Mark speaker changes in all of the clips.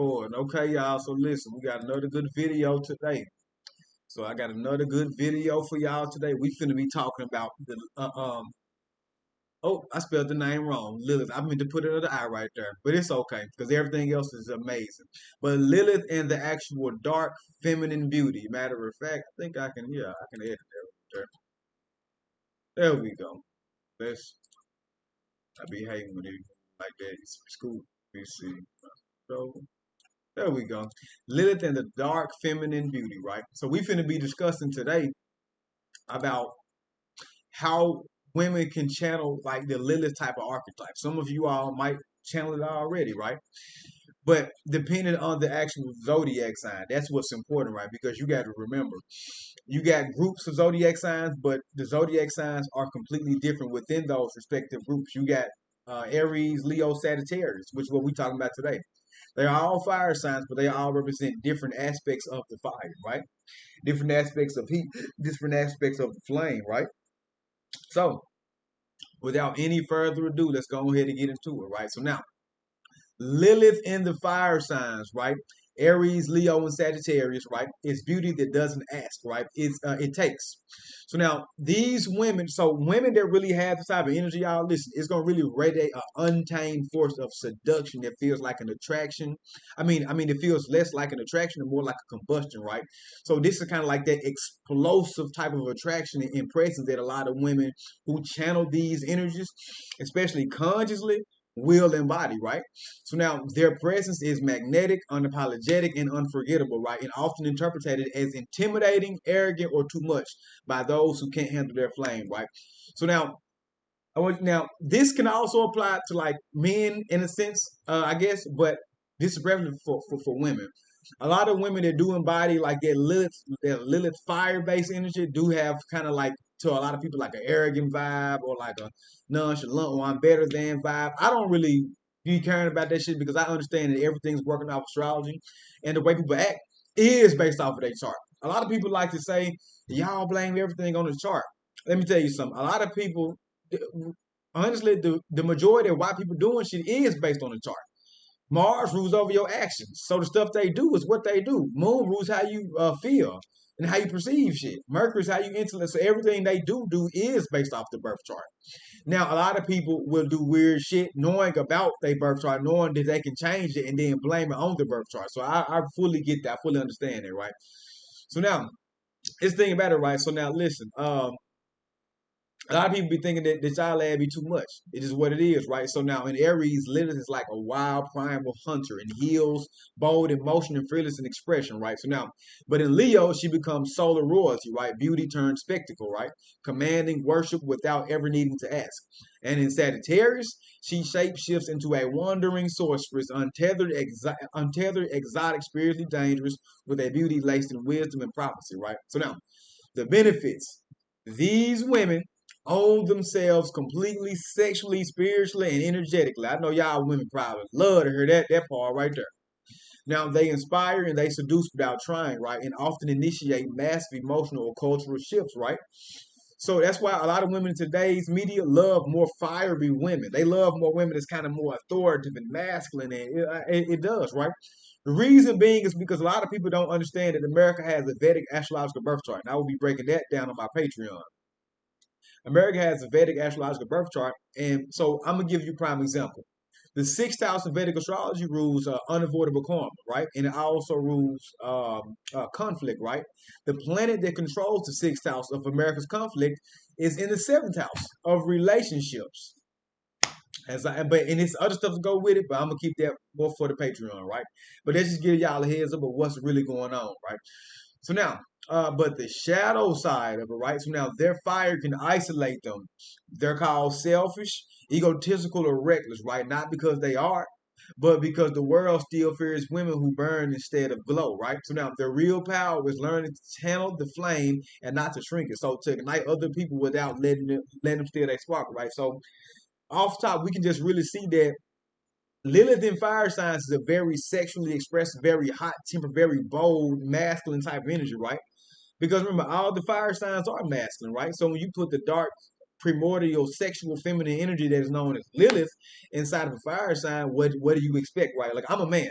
Speaker 1: recording. Okay, y'all. So listen, we got another good video today. So I got another good video for y'all today. We finna be talking about the oh, I spelled the name wrong. Lilith. I meant to put another I right there, but it's okay because everything else is amazing. But Lilith and the actual dark feminine beauty. Matter of fact, I think I can. Yeah, I can edit that right there. There we go. Let's. I be hating when it like that. It's cool. Let me see. So there we go. Lilith and the dark feminine beauty, right? So we finna be discussing today about how women can channel like the Lilith type of archetype. Some of you all might channel it already, right? But depending on the actual zodiac sign, that's what's important, right? Because you got to remember, you got groups of zodiac signs, but the zodiac signs are completely different within those respective groups. You got Aries, Leo, Sagittarius, which is what we're talking about today. They're all fire signs, but they all represent different aspects of the fire, right? Different aspects of heat, different aspects of the flame, right? So, without any further ado, let's go ahead and get into it, right? So now, Lilith in the fire signs, right? Aries, Leo, and Sagittarius, right? It's beauty that doesn't ask, right? It takes. So now these women, so women that really have this type of energy, y'all listen, it's gonna really radiate an untamed force of seduction that feels like an attraction. I mean, it feels less like an attraction and more like a combustion, right? So this is kind of like that explosive type of attraction and impression that a lot of women who channel these energies, especially consciously, will embody, right? So now their presence is magnetic, unapologetic, and unforgettable, right? And often interpreted as intimidating, arrogant, or too much by those who can't handle their flame, right? So now, now this can also apply to like men in a sense, I guess, but this is relevant for women. A lot of women that do embody like that Lilith fire-based energy do have kind of like to a lot of people like an arrogant vibe or like a nonchalant or I'm better than vibe. I don't really be caring about that shit because I understand that everything's working off astrology and the way people act is based off of their chart. A lot of people like to say, y'all blame everything on the chart. Let me tell you something. A lot of people, honestly, the majority of why people doing shit is based on the chart. Mars rules over your actions. So the stuff they do is what they do. Moon rules how you feel and how you perceive shit. Mercury is how you intellect. So everything they do is based off the birth chart. Now, a lot of people will do weird shit knowing about their birth chart, knowing that they can change it and then blame it on the birth chart. So I fully get that. I fully understand it, right? So now, this thing about it, right? So now, listen. A lot of people be thinking that the child lad be too much. It is what it is, right? So now in Aries, Lilith is like a wild primal hunter and heals, bold in motion and fearless in expression, right? So now, but in Leo, she becomes solar royalty, right? Beauty turned spectacle, right? Commanding worship without ever needing to ask. And in Sagittarius, she shapeshifts into a wandering sorceress, untethered, exotic, spiritually dangerous, with a beauty laced in wisdom and prophecy, right? So now, the benefits. These women own themselves completely sexually, spiritually, and energetically. I know y'all women probably love to hear that part right there. Now they inspire and they seduce without trying, right? And often initiate massive emotional or cultural shifts, right? So that's why a lot of women in today's media love more fiery women. They love more women that's kind of more authoritative and masculine, and it does, right? The reason being is because a lot of people don't understand that America has a Vedic astrological birth chart. And I will be breaking that down on my Patreon. America has a Vedic astrological birth chart, and so I'm gonna give you a prime example. The sixth house of Vedic astrology rules unavoidable karma, right? And it also rules conflict, right? The planet that controls the sixth house of America's conflict is in the seventh house of relationships. And it's other stuff to go with it, but I'm gonna keep that more for the Patreon, right? But let's just give y'all a heads up of what's really going on, right? So now, but the shadow side of it, right? So now their fire can isolate them. They're called selfish, egotistical, or reckless, right? Not because they are, but because the world still fears women who burn instead of glow, right? So now their real power is learning to channel the flame and not to shrink it. So to ignite other people without letting them steal their spark, right? So off top, we can just really see that Lilith in fire signs is a very sexually expressive, very hot tempered, very bold, masculine type of energy, right? Because remember, all the fire signs are masculine, right? So when you put the dark, primordial, sexual, feminine energy that is known as Lilith inside of a fire sign, what do you expect, right? Like I'm a man.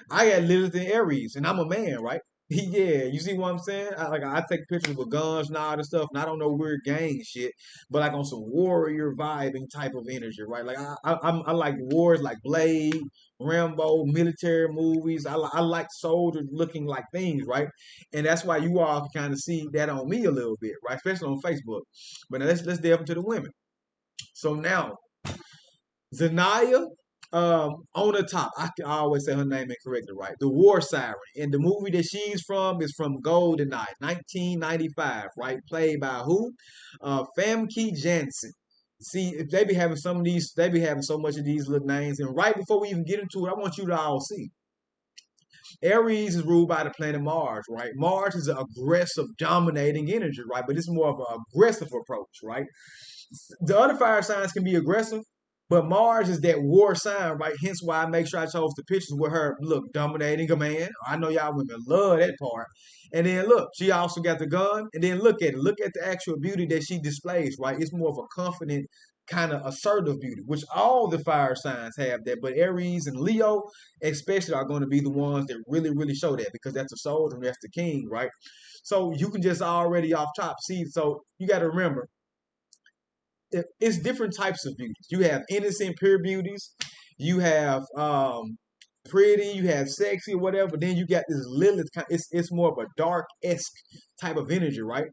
Speaker 1: I got Lilith and Aries, and I'm a man, right? Yeah, you see what I'm saying? I take pictures with guns and all this stuff, and I don't know weird gang shit, but like on some warrior vibing type of energy, right? Like I like wars, like Blade, Rambo, military movies. I like soldiers looking like things, right? And that's why you all can kind of see that on me a little bit, right? Especially on Facebook. But now let's delve into the women. So now Zanaya, on the top, I always say her name incorrectly, right? The War Siren. And the movie that she's from is from GoldenEye, 1995, right? Played by who? Famke Janssen. See, if they be having some of these, they be having so much of these little names. And right before we even get into it, I want you to all see. Aries is ruled by the planet Mars, right? Mars is an aggressive, dominating energy, right? But it's more of an aggressive approach, right? The other fire signs can be aggressive, but Mars is that war sign, right? Hence why I make sure I chose the pictures with her, look, dominating a man. I know y'all women love that part. And then look, she also got the gun. And then look at it. Look at the actual beauty that she displays, right? It's more of a confident, kind of assertive beauty, which all the fire signs have that. But Aries and Leo, especially, are going to be the ones that really, really show that because that's the soul and that's the king, right? So you can just already off top see. So you got to remember, it's different types of beauties. You have innocent, pure beauties. You have pretty. You have sexy or whatever. Then you got this Lilith. It's more of a dark esque type of energy, right?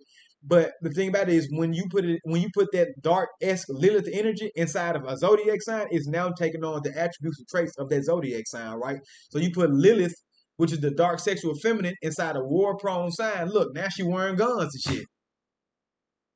Speaker 1: But the thing about it is when you put that dark esque Lilith energy inside of a zodiac sign, it's now taking on the attributes and traits of that zodiac sign, right? So you put Lilith, which is the dark sexual feminine, inside a war prone sign. Look, now she wearing guns and shit,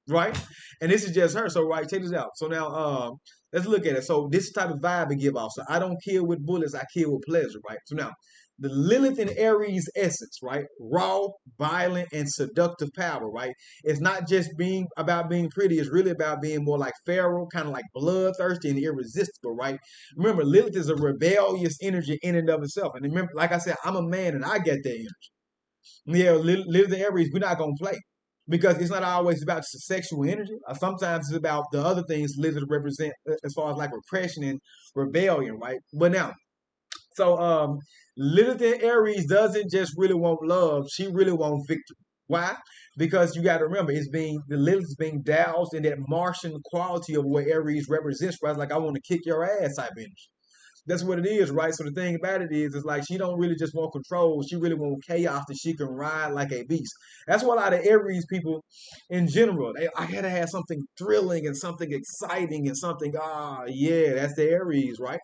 Speaker 1: right? And this is just her. So right, check this out. So now let's look at it. So this type of vibe to give off. So I don't kill with bullets, I kill with pleasure, right? So now the Lilith and Aries essence, right? Raw, violent, and seductive power, right? It's not just being about being pretty, it's really about being more like feral, kind of like bloodthirsty and irresistible, right? Remember, Lilith is a rebellious energy in and of itself. And remember, like I said, I'm a man and I get that energy. Yeah, live the Aries, we're not gonna play because it's not always about just sexual energy. Sometimes it's about the other things Lilith represent as far as like repression and rebellion, right? But now, so Lilith in Aries doesn't just really want love; she really wants victory. Why? Because you got to remember, it's being the Lilith is being doused in that Martian quality of what Aries represents, right? It's like I want to kick your ass type energy. That's what it is, right? So the thing about it is like she don't really just want control. She really want chaos that she can ride like a beast. That's why a lot of Aries people, in general, I gotta have something thrilling and something exciting and something. Yeah, that's the Aries, right?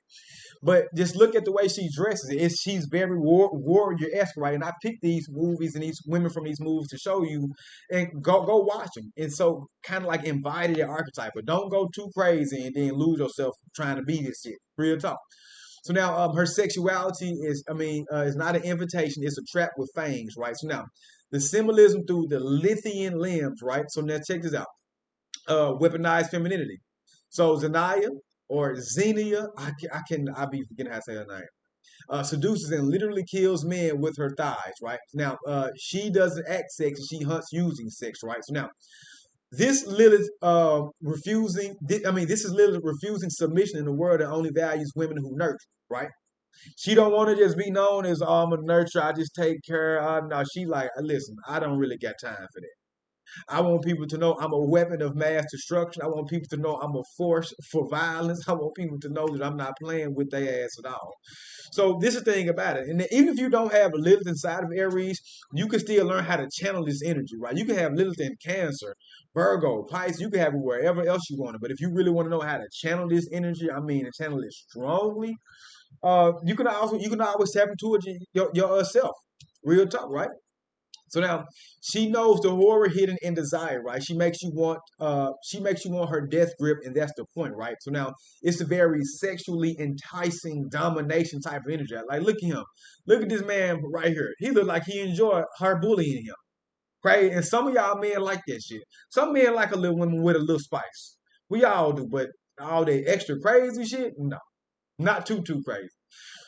Speaker 1: But just look at the way she dresses. She's very warrior esque, right? And I picked these movies and these women from these movies to show you, and go watch them. And so kind of like embody the archetype, but don't go too crazy and then lose yourself trying to be this shit. Real talk. So now, her sexuality is, is not an invitation; it's a trap with fangs, right? So now, the symbolism through the Lithian limbs, right? So now, check this out: weaponized femininity. So Zanaya or Xenia, I be forgetting how to say her name. Seduces and literally kills men with her thighs, right? Now, she doesn't act sexy; she hunts using sex, right? So now, this Lilith this is Lilith refusing submission in a world that only values women who nurture, right? She don't want to just be known as I'm a nurturer. I just take care. No, she like, listen, I don't really got time for that. I want people to know I'm a weapon of mass destruction. I want people to know I'm a force for violence. I want people to know that I'm not playing with their ass at all. So this is the thing about it. And even if you don't have a Lilith inside of Aries, you can still learn how to channel this energy, right? You can have Lilith in Cancer, Virgo, Pisces. You can have it wherever else you want it. But if you really want to know how to channel this energy, and channel it strongly, you can always tap into it yourself. Real talk, right? So now she knows the horror hidden in desire, right? She makes you want her death grip, and that's the point, right? So now it's a very sexually enticing domination type of energy. Like look at him. Look at this man right here. He look like he enjoyed her bullying him. Right? And some of y'all men like that shit. Some men like a little woman with a little spice. We all do, but all that extra crazy shit, no. Not too crazy.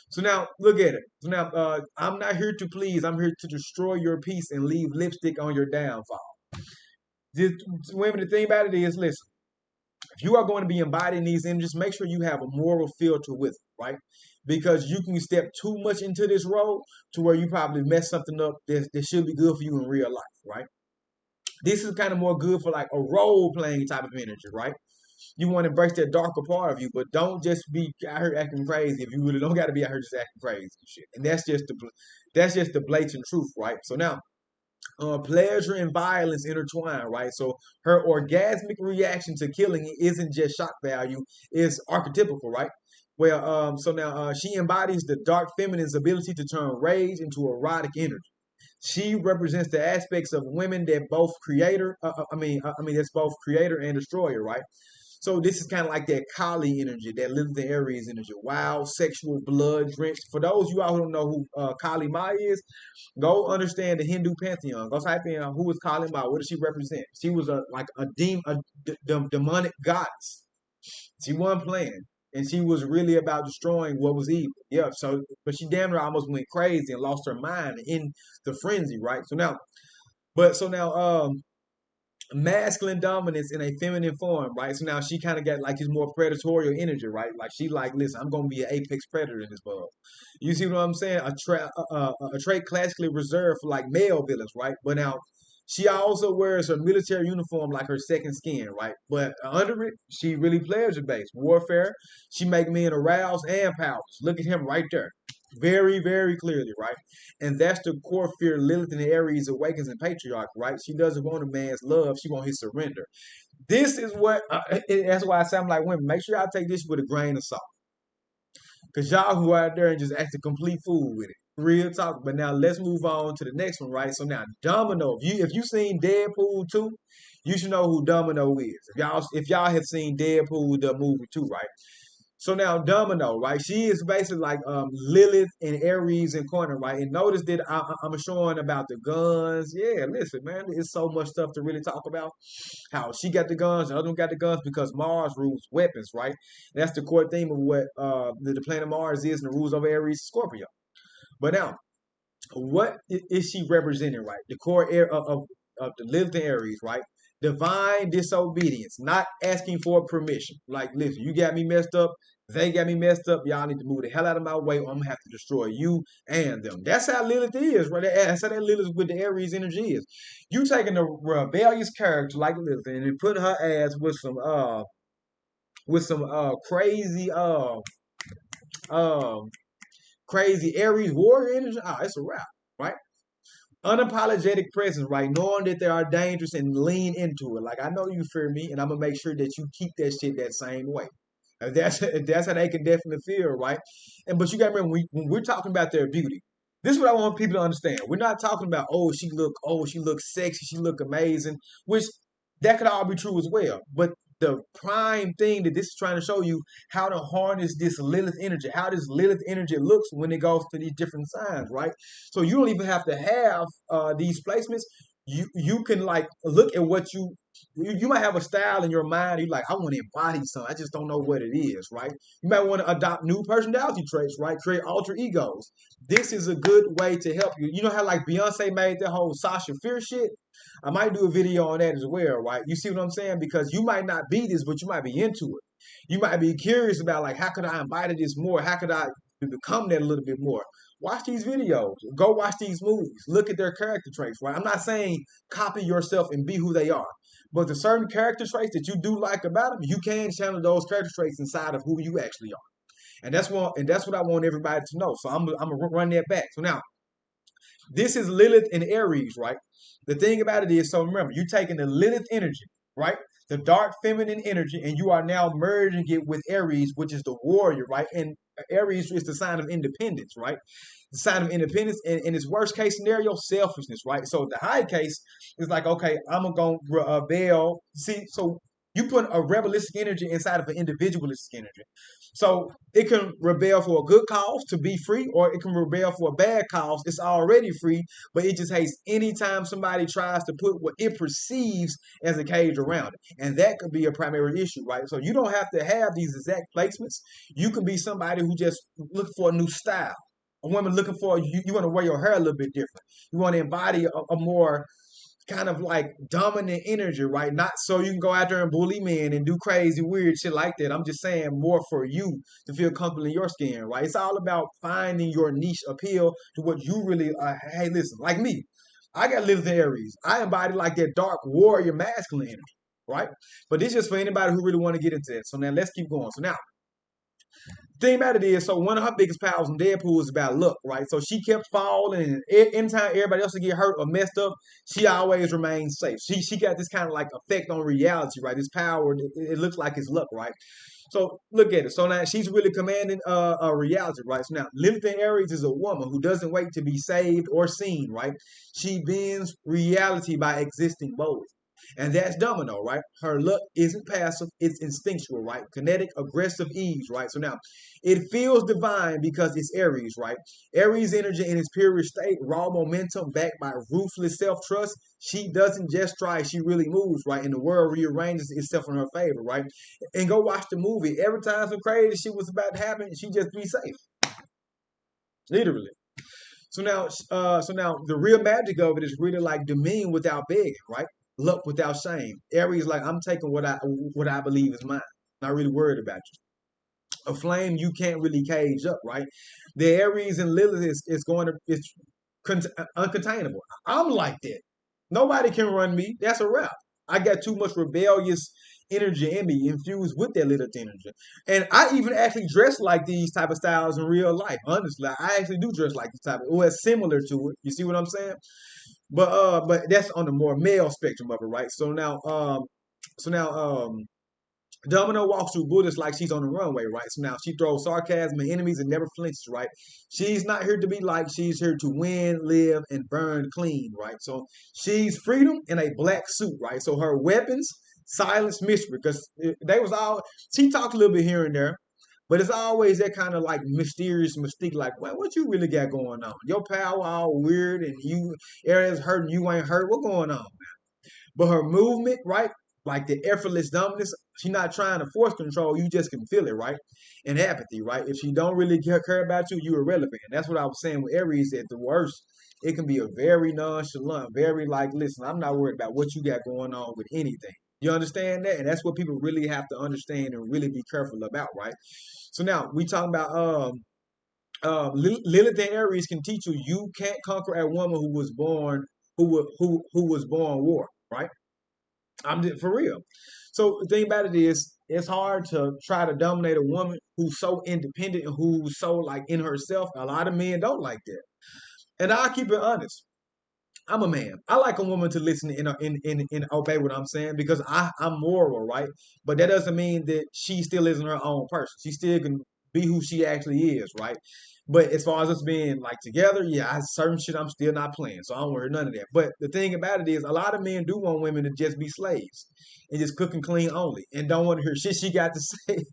Speaker 1: So now look at it. So now I'm not here to please. I'm here to destroy your peace and leave lipstick on your downfall. This, women, the thing about it is, listen, if you are going to be embodying these energies, make sure you have a moral filter with it, right? because you can step too much into this role to where you probably mess something up that should be good for you in real life, right? This is kind of more good for like a role playing type of energy, right? You want to embrace that darker part of you, but don't just be out here acting crazy. If you really don't got to be out here just acting crazy and shit. And that's just the blatant truth, right? So now, pleasure and violence intertwine, right? So her orgasmic reaction to killing isn't just shock value; it's archetypical, right? Well, so now she embodies the dark feminine's ability to turn rage into erotic energy. She represents the aspects of women that both creator, that's both creator and destroyer, right? So this is kind of like that Kali energy, that Lilith and Aries energy, wild, sexual, blood drenched. For those of you all who don't know who Kali Ma is, go understand the Hindu pantheon. Go type in who is Kali Ma. What does she represent? She was a demonic goddess. She wasn't playing, and she was really about destroying what was evil. Yeah. So, but she damn near almost went crazy and lost her mind in the frenzy, right? So now, masculine dominance in a feminine form, right? So now she kind of got like his more predatorial energy, right? Like she like, listen, I'm gonna be an apex predator in this bug. You see what I'm saying? A trait classically reserved for like male villains, right? But now she also wears her military uniform like her second skin, right? But under it, she really pleasure based warfare. She make men aroused and powerless. Look at him right there. Very, very clearly, right? And that's the core fear Lilith and the Aries awakens in patriarch, right? She doesn't want a man's love; she wants his surrender. This is what. That's why I say I'm like women. Make sure y'all take this with a grain of salt, cause y'all who out there and just act a complete fool with it. Real talk. But now let's move on to the next one, right? So now Domino. If you seen Deadpool 2, you should know who Domino is. If y'all have seen Deadpool the movie too, right? So now Domino, right? She is basically like Lilith and Aries and Corner, right? And notice that I'm showing about the guns. Yeah, listen, man, it's so much stuff to really talk about. How she got the guns, the other one got the guns because Mars rules weapons, right? That's the core theme of what the planet Mars is and the rules of Aries, Scorpio. But now, what is she representing, right? The core air of the lived Aries, right? Divine disobedience, not asking for permission. Like, listen, you got me messed up. They got me messed up. Y'all need to move the hell out of my way, or I'm gonna have to destroy you and them. That's how Lilith is, right? That's how that Lilith with the Aries energy is. You taking a rebellious character like Lilith and then putting her ass with some um crazy Aries warrior energy. Ah, it's a wrap, right? Unapologetic presence, right? Knowing that they are dangerous and lean into it. Like I know you fear me, and I'm gonna make sure that you keep that shit that same way. If that's how they can definitely feel, right? And but you gotta remember when we're talking about their beauty, this is what I want people to understand. We're not talking about she looks sexy, she look amazing, which that could all be true as well. But the prime thing that this is trying to show you how to harness this Lilith energy, how this Lilith energy looks when it goes to these different signs, right? So you don't even have to have these placements. You can like look at what you might have a style in your mind. You're like, I want to embody something. I just don't know what it is, right? You might want to adopt new personality traits, right? Create alter egos. This is a good way to help you. You know how like Beyonce made that whole Sasha Fierce shit? I might do a video on that as well, right? You see what I'm saying? Because you might not be this, but you might be into it. You might be curious about like, how could I embody this more? How could I become that a little bit more? Watch these videos. Go watch these movies. Look at their character traits, right? I'm not saying copy yourself and be who they are. But the certain character traits that you do like about them, you can channel those character traits inside of who you actually are. And that's what I want everybody to know. So I'm gonna run that back. So now this is Lilith and Aries, right? The thing about it is, so remember, you're taking the Lilith energy, right? The dark feminine energy, and you are now merging it with Aries, which is the warrior, right? And Aries is the sign of independence, right? The sign of independence, and in its worst case scenario, selfishness, right? So the high case is like, okay, I'm gonna rebel. See, so you put a rebellistic energy inside of an individualistic energy. So it can rebel for a good cause to be free, or it can rebel for a bad cause. It's already free, but it just hates anytime somebody tries to put what it perceives as a cage around it. And that could be a primary issue, right? So you don't have to have these exact placements. You could be somebody who just looking for a new style. A woman looking for you want to wear your hair a little bit different. You want to embody a more kind of like dominant energy, right? Not so you can go out there and bully men and do crazy, weird shit like that. I'm just saying more for you to feel comfortable in your skin, right? It's all about finding your niche appeal to what you really, hey, listen, like me, I got Lilith in Aries. I embody like that dark warrior masculine energy, right? But this is just for anybody who really want to get into it. So now let's keep going. So now, thing about it is, so one of her biggest powers in Deadpool is about luck, right? So she kept falling, and anytime everybody else would get hurt or messed up, she always remained safe. She got this kind of like effect on reality, right? This power, it looks like it's luck, right? So look at it. So now she's really commanding a reality, right? So now Lilith in Aries is a woman who doesn't wait to be saved or seen, right? She bends reality by existing boldly. And that's domino, right? Her luck isn't passive, it's instinctual, right? Kinetic, aggressive ease, right? So now it feels divine because it's Aries, right? Aries energy in its purest state, raw momentum backed by ruthless self-trust. She doesn't just try, she really moves, right? And the world rearranges itself in her favor, right? And go watch the movie. Every time some crazy shit was about to happen, she just be safe. Literally. So now the real magic of it is really like demean without begging, right? Luck without shame. Aries like I'm taking what I believe is mine. Not really worried about you. A flame you can't really cage up, right? The Aries and Lilith is going to it's uncontainable. I'm like that. Nobody can run me. That's a wrap. I got too much rebellious energy in me infused with that Lilith energy. And I even actually dress like these type of styles in real life. Honestly, I actually do dress like this type of, well, it's similar to it. You see what I'm saying? But that's on the more male spectrum of it, right? So now Domino walks through Buddhist like she's on the runway, right? So now she throws sarcasm at enemies and never flinches, right? She's not here to be liked. She's here to win, live, and burn clean, right? So she's freedom in a black suit, right? So her weapons, silence mystery, because they was all, she talked a little bit here and there, but it's always that kind of like mysterious mystique, like, well, what you really got going on? Your power all weird and you areas hurting, you ain't hurt. What going on? But her movement, right? Like the effortless dominance, she's not trying to force control. You just can feel it, right? And apathy, right? If she don't really care about you, you're irrelevant. And that's what I was saying with Aries. At the worst, it can be a very nonchalant, very like, listen, I'm not worried about what you got going on with anything. You understand that? And that's what people really have to understand and really be careful about, right? So now we talking about Lilith and Aries can teach you you can't conquer a woman who was born who was born war, right? For real. So the thing about it is, it's hard to try to dominate a woman who's so independent and who's so like in herself. A lot of men don't like that, and I'll keep it honest. I'm a man. I like a woman to listen and obey what I'm saying because I'm moral, right? But that doesn't mean that she still isn't her own person. She still can be who she actually is, right? But as far as us being like together, yeah, certain shit I'm still not playing, so I don't worry none of that. But the thing about it is, a lot of men do want women to just be slaves and just cook and clean only, and don't want to hear shit she got to say.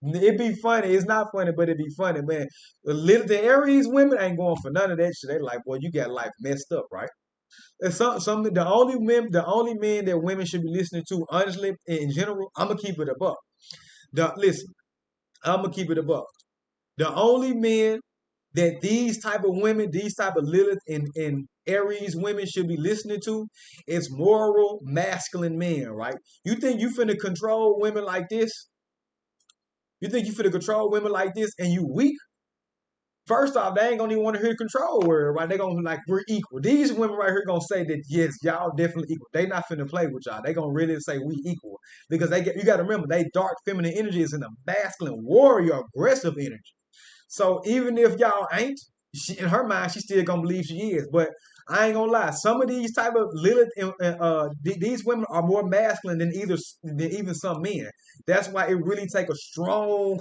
Speaker 1: It'd be funny. It's not funny, but it'd be funny, man. The Aries women ain't going for none of that shit. They like, boy, you got life messed up, right? It's something the only men that women should be listening to, honestly, in general, I'm gonna keep it above. Listen, I'm gonna keep it above. The only men that these type of women, these type of Lilith and Aries women should be listening to is moral, masculine men, right? You think you finna control women like this? You think you finna control women like this and you weak? First off, they ain't gonna even want to hear control word, right? They gonna be like, we're equal. These women right here gonna say that yes, y'all definitely equal. They not finna play with y'all. They gonna really say we equal because you got to remember they dark feminine energy is in a masculine warrior aggressive energy. So even if y'all ain't, in her mind, she still gonna believe she is. But I ain't gonna lie, some of these type of Lilith, these women are more masculine than even some men. That's why it really take a strong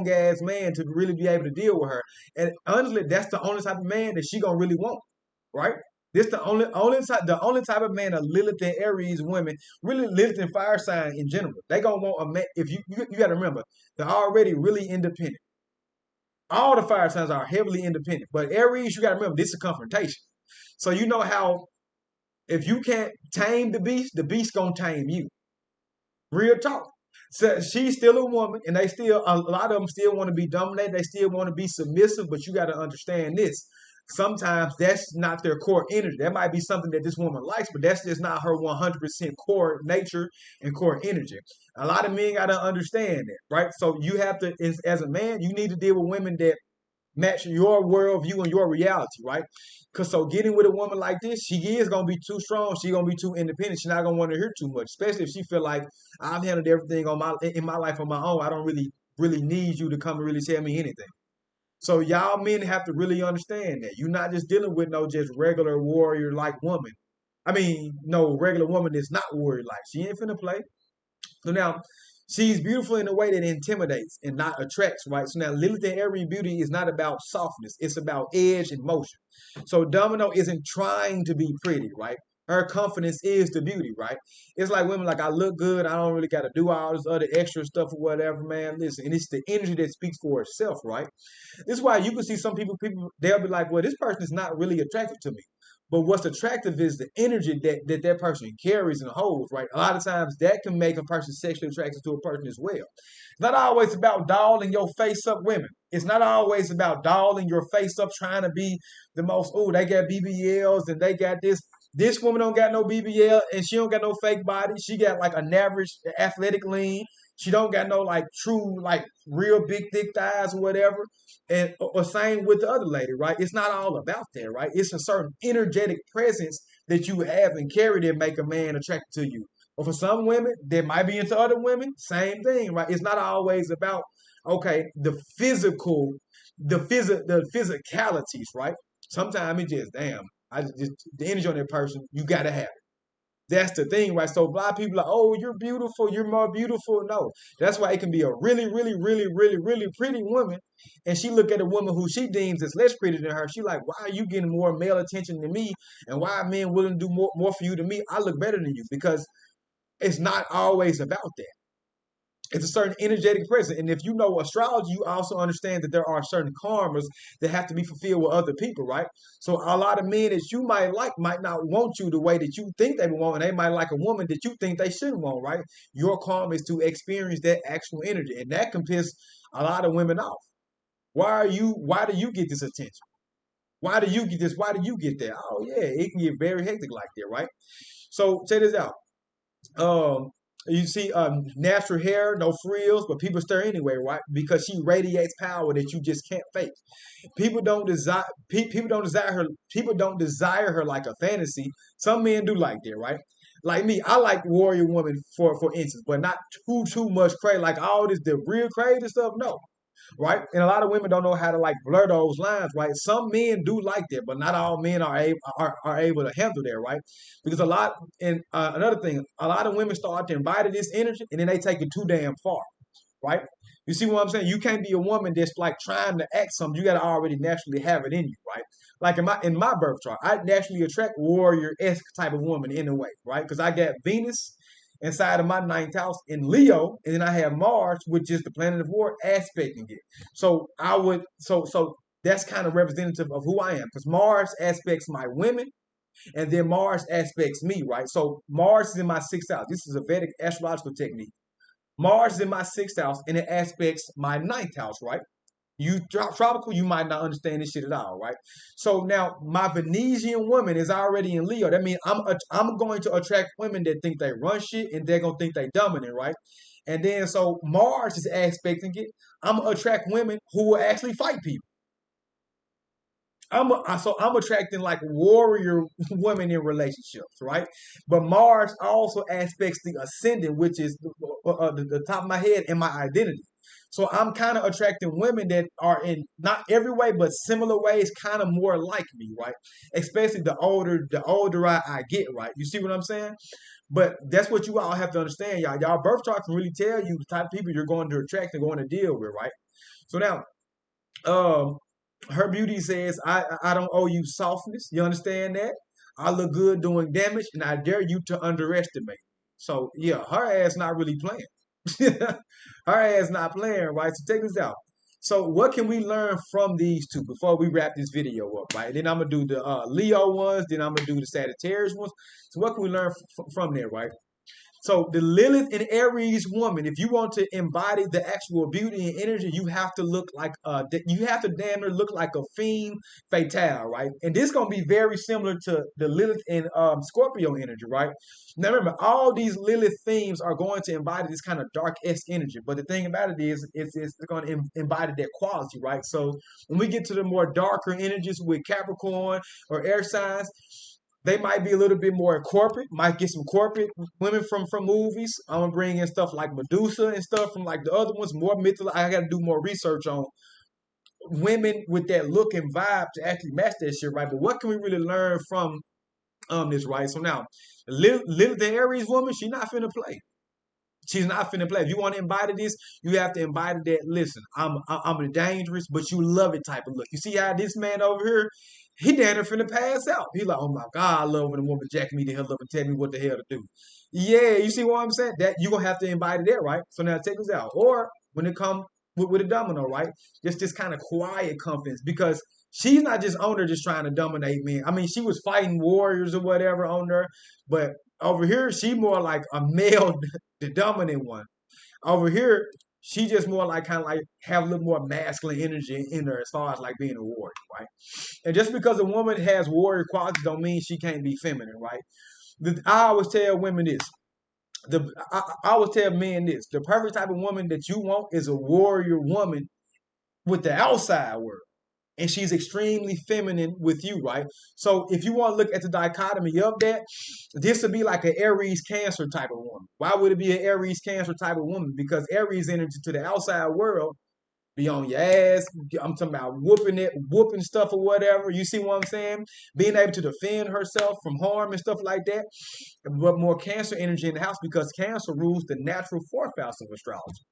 Speaker 1: ass man to really be able to deal with her. And honestly, that's the only type of man that she gonna really want, right? This the only type of man a Lilith and Aries women, really Lilith and fire sign in general. They gonna want a man. If you got to remember, they're already really independent. All the fire signs are heavily independent. But Aries, you got to remember, this is a confrontation. So you know how if you can't tame the beast gonna tame you. Real talk. So she's still a woman, and they still a lot of them still want to be dominated. They still want to be submissive, but you got to understand this. sometimes that's not their core energy. That might be something that this woman likes, but that's just not her 100% core nature and core energy. A lot of men got to understand that, right? So you have to, as a man, you need to deal with women that match your worldview and your reality, right? Because so getting with a woman like this, she is gonna be too strong. She gonna be too independent. She's not gonna want to hear too much, especially if she feel like I've handled everything on my in my life on my own. I don't really need you to come and really tell me anything. So y'all men have to really understand that you're not just dealing with no just regular warrior like woman. I mean, no regular woman that's not warrior like. She ain't finna play. So now, she's beautiful in a way that intimidates and not attracts, right? So now, Lilith and Aries beauty is not about softness; it's about edge and motion. So Domino isn't trying to be pretty, right? Her confidence is the beauty, right? It's like women like I look good. I don't really got to do all this other extra stuff or whatever, man. Listen, and it's the energy that speaks for itself, right? This is why you can see some people they'll be like, well, this person is not really attractive to me. But what's attractive is the energy that person carries and holds, right? A lot of times that can make a person sexually attracted to a person as well. It's not always about dolling your face up women. It's not always about dolling your face up trying to be the most, oh, they got BBLs and they got this. This woman don't got no BBL and she don't got no fake body. She got like an average athletic lean. She don't got no like true, like real big thick thighs or whatever. And or same with the other lady, right? It's not all about that, right? It's a certain energetic presence that you have and carry that make a man attracted to you. But for some women that might be into other women, same thing, right? It's not always about okay the physicalities, right? Sometimes it just damn, I just the energy on that person, you gotta have it. That's the thing, right? So a lot of people are like, oh, you're beautiful, you're more beautiful. No, that's why it can be a really pretty woman, and she look at a woman who she deems as less pretty than her. She like, why are you getting more male attention than me, and why are men willing to do more for you than me? I look better than you because it's not always about that. It's a certain energetic presence. And if you know astrology, you also understand that there are certain karmas that have to be fulfilled with other people, right? So a lot of men that you might like might not want you the way that you think they want, and they might like a woman that you think they shouldn't want, right? Your karma is to experience that actual energy, and that can piss a lot of women off. Why do you get this attention? Why do you get this? Why do you get that? Oh yeah, it can get very hectic like that, right? So check this out. Um, you see, natural hair, no frills, but people stare anyway, right? Because she radiates power that you just can't fake. People don't desire her. People don't desire her like a fantasy. Some men do like that, right? Like me, I like warrior woman for instance, but not too much crazy. Like all this the real crazy stuff. No, right? And a lot of women don't know how to like blur those lines, right? Some men do like that, but not all men are able to handle that, right? Because a lot and another thing, a lot of women start to invite this energy and then they take it too damn far, right? You see what I'm saying? You can't be a woman that's like trying to act something. You got to already naturally have it in you, right? Like in my birth chart, I naturally attract warrior esque type of woman in a way, right? Because I got Venus inside of my ninth house in Leo, and then I have Mars, which is the planet of war, aspecting it. So I would so that's kind of representative of who I am because Mars aspects my women, and then Mars aspects me, right? So Mars is in my sixth house. This is a Vedic astrological technique. Mars is in my sixth house, and it aspects my ninth house, right? You drop tropical, you might not understand this shit at all, right? So now my Venetian woman is already in Leo. That means I'm going to attract women that think they run shit and they're gonna think they dominant, right? And then so Mars is aspecting it. I'm gonna attract women who will actually fight people. So I'm attracting like warrior women in relationships, right? But Mars also aspects the ascendant, which is the top of my head and my identity. So I'm kind of attracting women that are in not every way, but similar ways, kind of more like me, right? Especially the older I get, right? You see what I'm saying? But that's what you all have to understand, y'all. Y'all birth chart can really tell you the type of people you're going to attract and going to deal with, right? So now, um, her beauty says, I don't owe you softness. You understand that? I look good doing damage, and I dare you to underestimate. So yeah, her ass not really playing. Her ass not playing, right? So take this out. So what can we learn from these two before we wrap this video up, right? Then I'm gonna do the Leo ones, then I'm gonna do the Sagittarius ones. So what can we learn from there, right? So the Lilith and Aries woman, if you want to embody the actual beauty and energy, you have to look like you have to damn near look like a femme fatale, right? And this gonna be very similar to the Lilith and Scorpio energy, right? Now remember, all these Lilith themes are going to embody this kind of dark-esque energy. But the thing about it is, it's going to embody that quality, right? So when we get to the more darker energies with Capricorn or air signs, they might be a little bit more corporate. Might get some corporate women from movies. I'm gonna bring in stuff like Medusa and stuff from like the other ones. More mythical. I got to do more research on women with that look and vibe to actually match that shit, right? But what can we really learn from this, right? So now, live the Aries woman. She not finna play. She's not finna play. If you want to embody this, you have to embody that. Listen, I'm a dangerous, but you love it type of look. You see how this man over here, he damn near finna pass out. He like, oh my God, I love when a woman jack me the hell up and tell me what the hell to do. Yeah, you see what I'm saying? That you gonna have to embody that, right? So now take this out. Or when it come with a domino, right? Just this kind of quiet confidence because she's not just on there just trying to dominate men. I mean, she was fighting warriors or whatever on there, but over here, she more like a male, the dominant one. Over here, she just more like kind of like have a little more masculine energy in her as far as like being a warrior, right? And just because a woman has warrior qualities don't mean she can't be feminine, right? I always tell women this. I always tell men this. The perfect type of woman that you want is a warrior woman with the outside world and she's extremely feminine with you, right? So if you want to look at the dichotomy of that, this would be like an Aries Cancer type of woman. Why would it be an Aries Cancer type of woman? Because Aries energy to the outside world be on your ass. I'm talking about whooping it, whooping stuff or whatever. You see what I'm saying? Being able to defend herself from harm and stuff like that. But more Cancer energy in the house because Cancer rules the natural fourth house of astrology.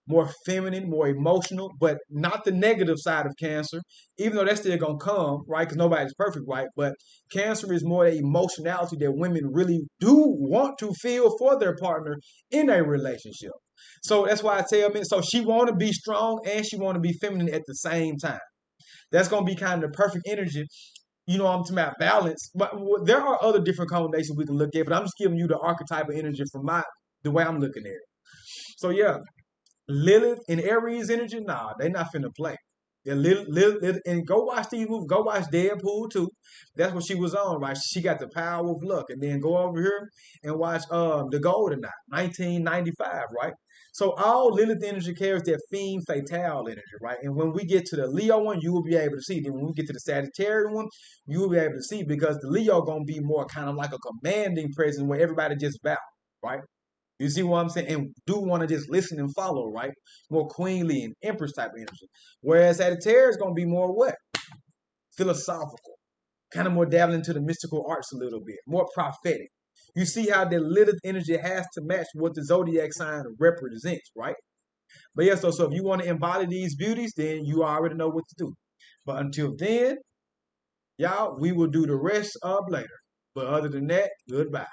Speaker 1: More feminine, more emotional, but not the negative side of Cancer, even though that's still gonna come, right? Because nobody's perfect, right? But Cancer is more the emotionality that women really do want to feel for their partner in a relationship. So that's why I tell men. So she want to be strong and she want to be feminine at the same time. That's gonna be kind of the perfect energy. You know, I'm talking about balance. But there are other different combinations we can look at. But I'm just giving you the archetypal energy from the way I'm looking at it. So yeah, Lilith and Aries energy, nah, they not finna play. Yeah, Lilith, and go watch these movies. Go watch Deadpool too. That's what she was on, right? She got the power of luck. And then go over here and watch The Golden Eye, 1995, right? So all Lilith energy carries that femme fatale energy, right? And when we get to the Leo one, you will be able to see. Then when we get to the Sagittarius one, you will be able to see because the Leo gonna be more kind of like a commanding presence where everybody just bow, right? You see what I'm saying? And do want to just listen and follow, right? More queenly and empress type of energy. Whereas Sagittarius is going to be more what? Philosophical. Kind of more dabbling into the mystical arts a little bit. More prophetic. You see how the Lilith energy has to match what the zodiac sign represents, right? But yeah, so if you want to embody these beauties, then you already know what to do. But until then, y'all, we will do the rest of later. But other than that, goodbye.